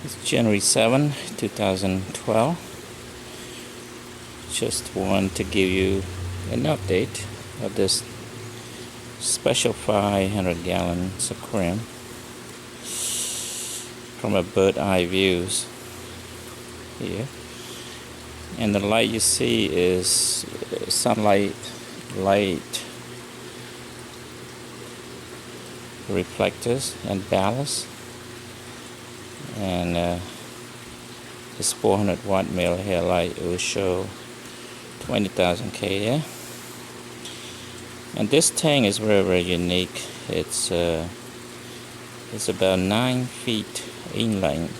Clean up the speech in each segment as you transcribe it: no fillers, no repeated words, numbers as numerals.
It's January 7, 2012. Just want to give you an update of this special 500-gallon aquarium from a bird eye views here. And the light you see is sunlight light reflectors and ballast, and this 400 watt male hair light will show 20,000 K there. And this tank is very unique. It's about 9 feet in length.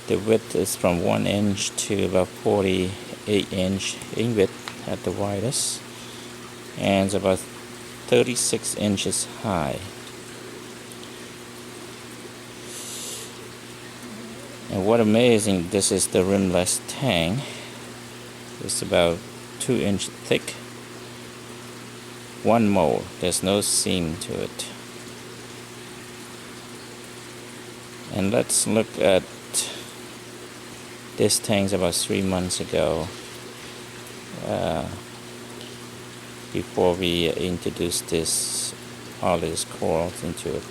The width is from 1 inch to about 48 inch in width at the widest, and it's about 36 inches high. And what amazing, this is the rimless tank. It's about 2 inch thick, one mold, there's no seam to it. And let's look at this tank about 3 months ago, before we introduced all these corals into it.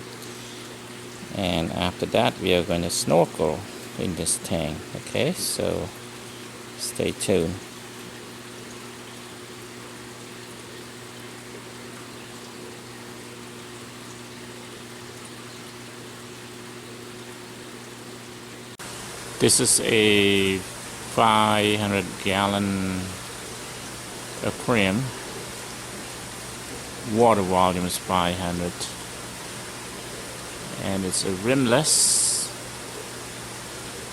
And after that we are going to snorkel in this tank. Okay, so stay tuned. This is a 500-gallon aquarium. Water volume is 500, and it's a rimless.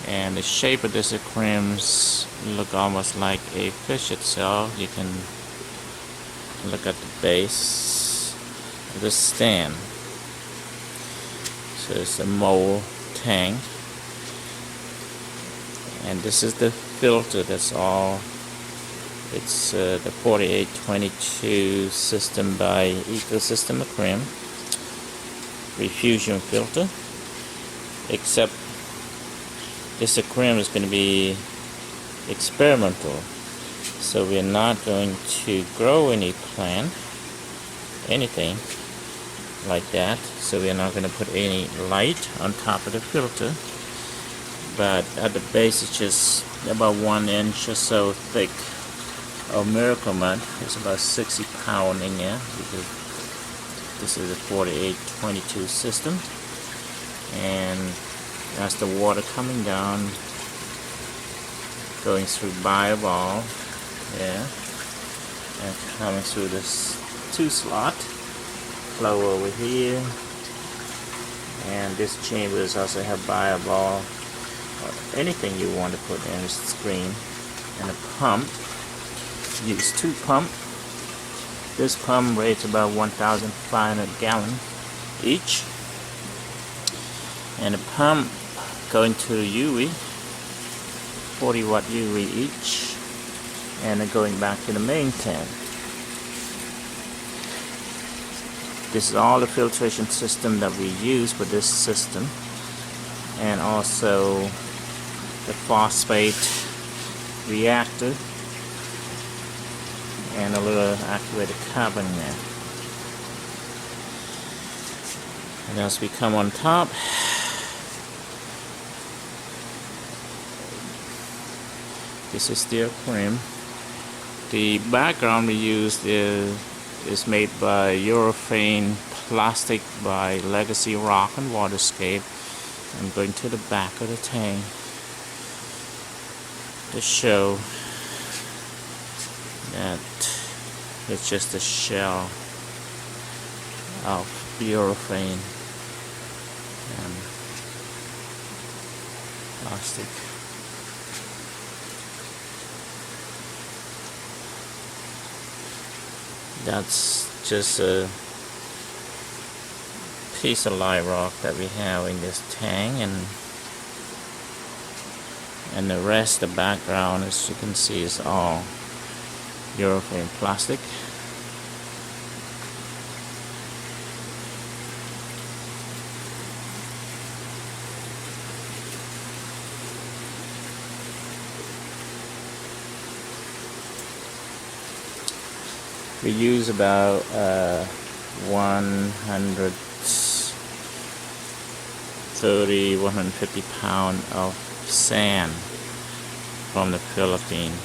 And the shape of this aquariums look almost like a fish itself. You can look at the base of the stand. So it's a mold tank. And this is the filter, that's all. It's the 4822 system by Ecosystem Aquarium refusion filter, except this aquarium is going to be experimental, so we're not going to grow any plant, anything like that. So we're not going to put any light on top of the filter, but at the base it's just about 1 inch or so thick of miracle mud. It's about 60 pounds in there, because this is a 4822 system. And that's the water coming down, going through bioball, yeah, and coming through this 2 slot, flow over here. And this chambers also have bioball, or anything you want to put in the screen. And a pump, use 2 pump. This pump rates about 1,500 gallon each, and a pump going to UV, 40 watt UV each, and then going back to the main tank. This is all the filtration system that we use for this system, and also the phosphate reactor and a little activated carbon there. And as we come on top, this is the aquarium. The background we used is made by urethane plastic by Legacy Rock and Waterscape. I'm going to the back of the tank to show that it's just a shell of urethane and plastic. That's just a piece of live rock that we have in this tank, and the rest, the background, as you can see, is all urethane plastic. We use about 150 pounds of sand from the Philippines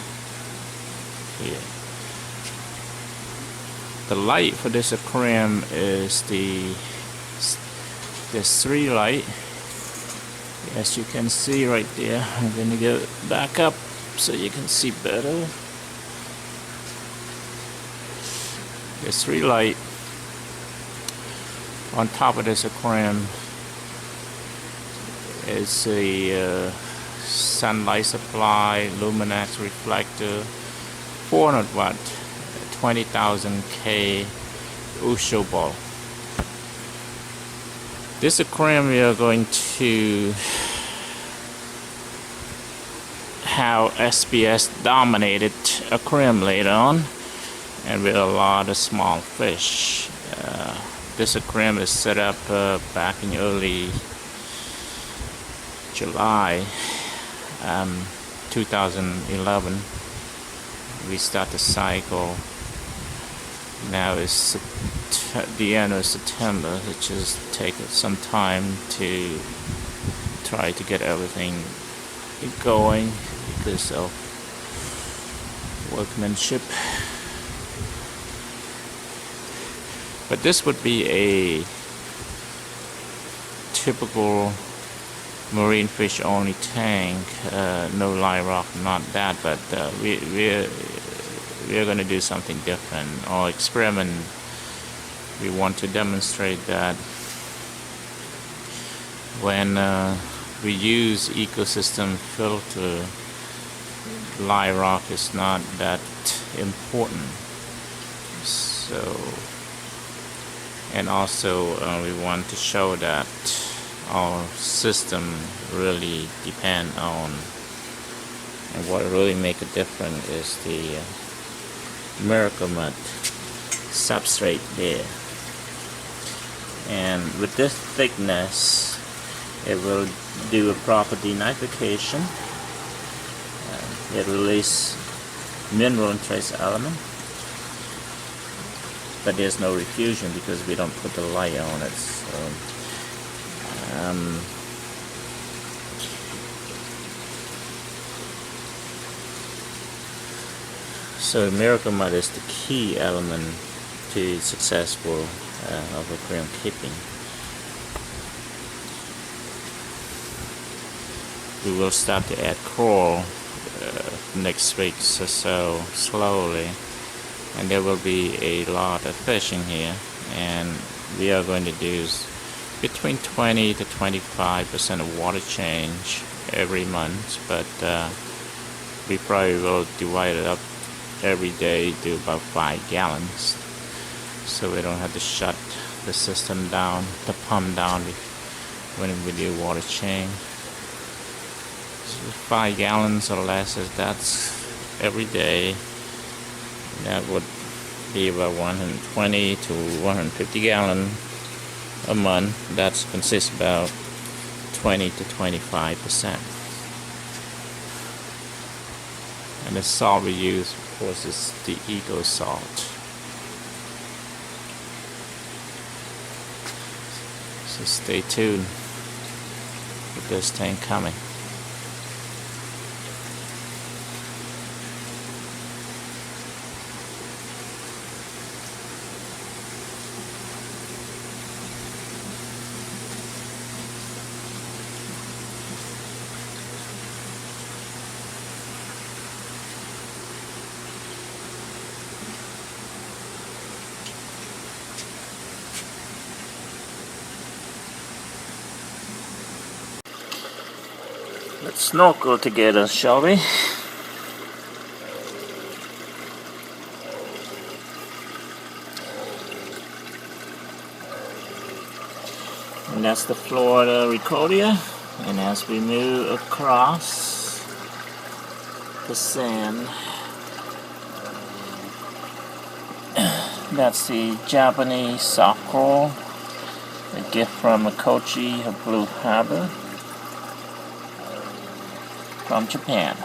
here. The light for this aquarium is there's 3 light. As you can see right there, I'm going to go back up so you can see better. There's 3 light on top of this aquarium. Is a sunlight supply, luminex reflector, 400 watt, 20,000 K Usho ball. This aquarium we are going to have SBS dominated aquarium later on, and with a lot of small fish. This aquarium is set up back in early July 2011. We start the cycle. Now it's the end of September. It just takes some time to try to get everything going because of workmanship. But this would be a typical marine fish only tank, no live rock, not that, but we're going to do something different or experiment. We want to demonstrate that when we use ecosystem filter, live rock is not that important. So, and also we want to show that our system really depend on, and what really make a difference is the miracle mud substrate there. And with this thickness, it will do a proper denitrification. It release mineral and trace element, but there's no refusion because we don't put the light on it. So miracle mud is the key element to successful of aquarium keeping. We will start to add coral next week or so, slowly, and there will be a lot of fish in here, and we are going to do between 20 to 25% of water change every month, but we probably will divide it up every day to about 5 gallons, so we don't have to shut the system down, the pump down when we do water change. So 5 gallons or less, that's every day. That would be about 120 to 150 gallons a month. That consists about 20 to 25%. And the salt we use, of course, is the Eco salt. So stay tuned with this tank coming. Let's snorkel together, shall we? And that's the Florida Ricodia. And as we move across the sand, that's the Japanese soft coral, a gift from Kochi of Blue Harbor from Japan.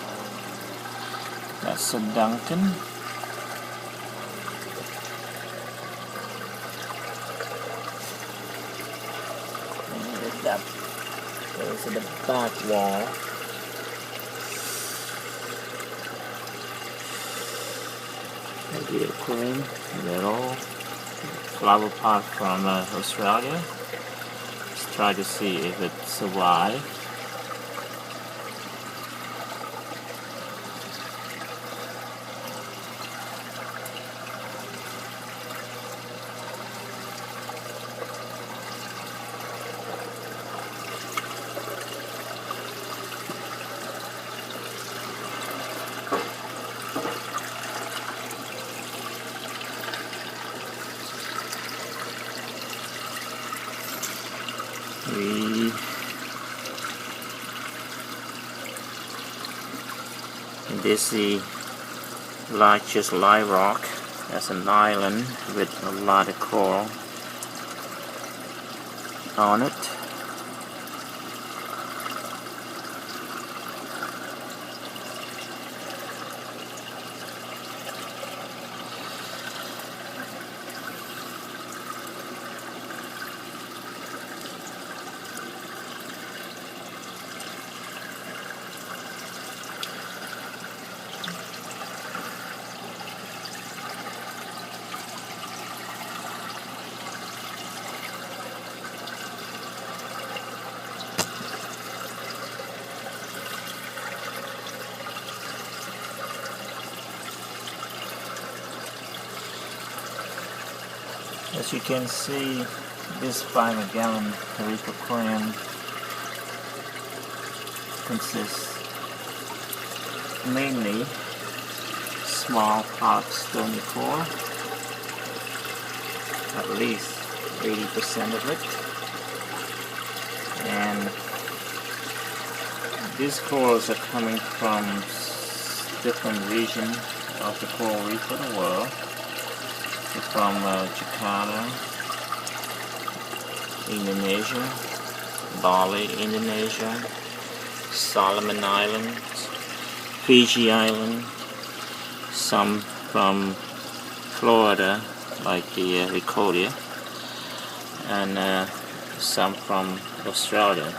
That's a Duncan. that goes to the back wall. Maybe aquarium, little flower pot from Australia. Let's try to see if it survives. This is the largest live rock. That's an island with a lot of coral on it. As you can see, this 5-gallon reef aquarium consists mainly small hard stony coral, at least 80% of it, and these corals are coming from different regions of the coral reef of the world. From Jakarta, Indonesia, Bali, Indonesia, Solomon Islands, Fiji Island, some from Florida, like the Ricotia, and some from Australia.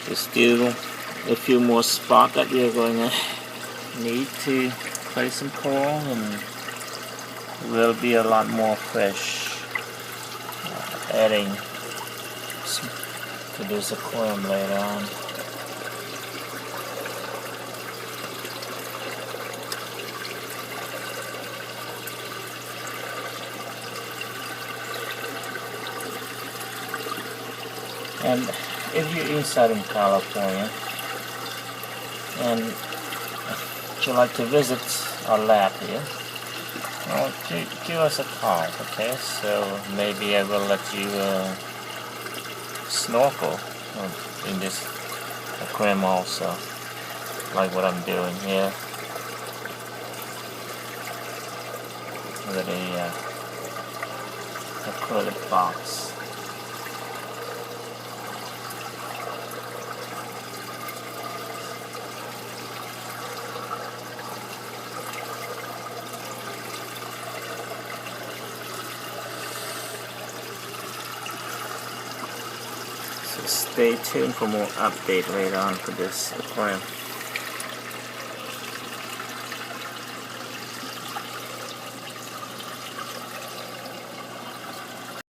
There's still a few more spots that we are going to need to place some coral, and will be a lot more fish adding to this aquarium later on. And if you're in Southern California and you like to visit our lab here, well, give us a call, okay? So maybe I will let you snorkel in this aquarium also, like what I'm doing here with a acrylic box. Stay tuned for more update later on for this aquarium.